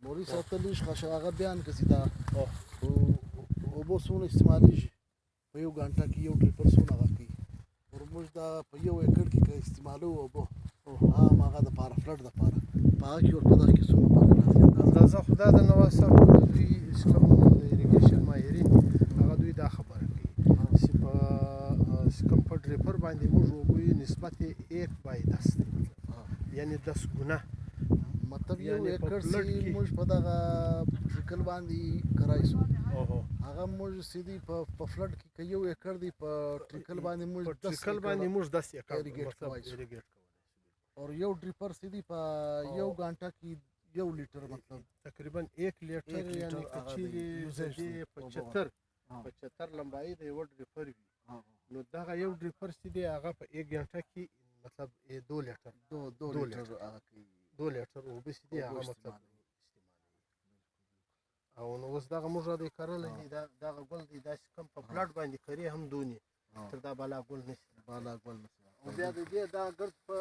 موري ساتلی شي هغه بیان کسي دا او بو څونه استعمالېږي په یو غنټه کې یو ډریپر څونه هغه کوي موږ دا په یو ایکړ کې استعمالو اوبه هغه د پاره فلډ د پاره په هغه کې ورته دغه کې څومره فرق راځي اندازه خو دا د نواز صاحب دوی کوم د اریګیشن ماهرین هغه دوی دا خبره کوي چې په کوم په ډریپر باندې موږ وګورو نسبت 1/10 دی یعنی 10 ګونه مطلب یو ایکړ چې موږ په دغه شکل باندې کرایسو هغه موږ سیدی په فلډ کې یو ایکړ دی په ټریکل باندې موږ 10 ایکړ ایریګیټ اور یو ډریپر سیدی په یو غنټه کې 1 لیټر مطلب تقریبا 1 لیټر یعنی کچې 75 لمبایي د یو ډریپر وي نو دغه یو ډریپر سیدی هغه په 1 غنټه کې مطلب 2 لیټر 2 لیټر او به سیدی هغه مطلب او نو اوس دغه موږ د کرل دي دغه ګل دی دا کوم په فلډ باندې کری هم دونی تر دا بالا ګل نشي او بیا د دې دا ګرد په